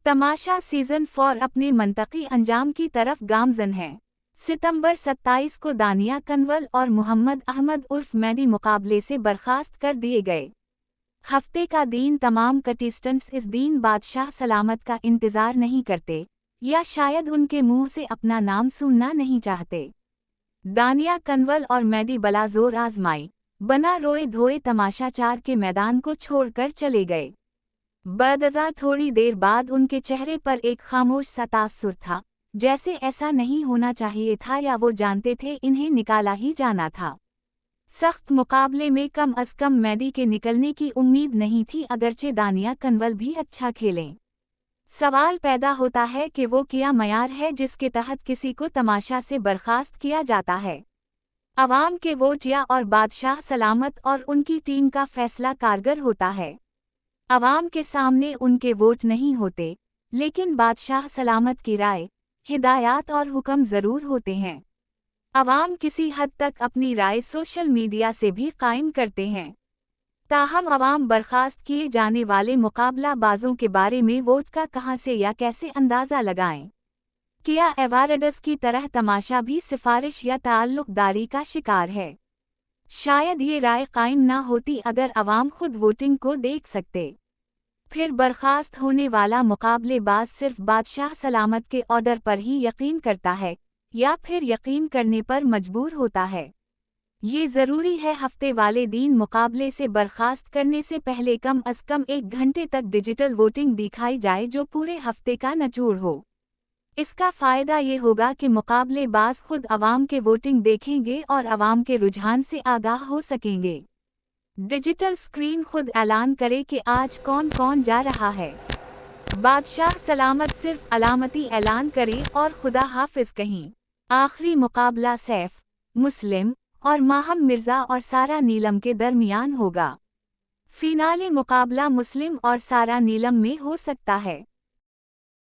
तमाशा season 4 अपने मंतकी अंजाम की तरफ गामजन है। सितंबर 27 को दानिया कंवल और मोहम्मद अहमद उर्फ मैडी मुकाबले से बर्खास्त कर दिए गए। हफ्ते का दिन तमाम कंटेस्टेंट्स इस दिन बादशाह सलामत का इंतजार नहीं करते या शायद उनके मुंह से अपना नाम सुनना नहीं चाहते। दानिया कंवल और मैडी बलाजोर आजमाई बना रोए धोए तमाशा 4 के मैदान को छोड़कर चले गए। बदअज़ा थोड़ी देर बाद उनके चेहरे पर एक खामोश सा तासुर था, जैसे ऐसा नहीं होना चाहिए था या वो जानते थे इन्हें निकाला ही जाना था। सख्त मुकाबले में कम अज कम मैडी के निकलने की उम्मीद नहीं थी, अगरचे दानिया कंवल भी अच्छा खेलें। सवाल पैदा होता है कि वो क्या मयार है जिसके तहत किसी को तमाशा से बर्खास्त किया जाता है। अवाम के वोट या और बादशाह सलामत और उनकी टीम का फैसला कारगर होता है। अवाम के सामने उनके वोट नहीं होते, लेकिन बादशाह सलामत की राय, हिदायत और हुक्म ज़रूर होते हैं। अवाम किसी हद तक अपनी राय सोशल मीडिया से भी कायम करते हैं। ताहम अवाम बर्खास्त किए जाने वाले मुकाबला बाजों के बारे में वोट का कहां से या कैसे अंदाज़ा लगाएं। क्या एवारडस की तरह तमाशा भी सिफारिश या ताल्लुकदारी का शिकार है? शायद ये राय कायम ना होती अगर अवाम खुद वोटिंग को देख सकते। फिर बर्खास्त होने वाला मुकाबलेबाज सिर्फ बादशाह सलामत के ऑर्डर पर ही यकीन करता है या फिर यकीन करने पर मजबूर होता है। ये ज़रूरी है हफ्ते वाले दिन मुकाबले से बर्खास्त करने से पहले कम अज़ कम 1 घंटे तक डिजिटल वोटिंग दिखाई जाए जो पूरे हफ्ते का निचोड़ हो। इसका फ़ायदा ये होगा कि मुकाबलेबाज खुद अवाम के वोटिंग देखेंगे और अवाम के रुझान से आगाह हो सकेंगे। डिजिटल स्क्रीन खुद ऐलान करे कि आज कौन कौन जा रहा है। बादशाह सलामत सिर्फ अलामती ऐलान करे और खुदा हाफिज कहीं। आखिरी मुकाबला सैफ, मुस्लिम और माहम मिर्ज़ा और सारा नीलम के दरमियान होगा। फिनाले मुकाबला मुस्लिम और सारा नीलम में हो सकता है।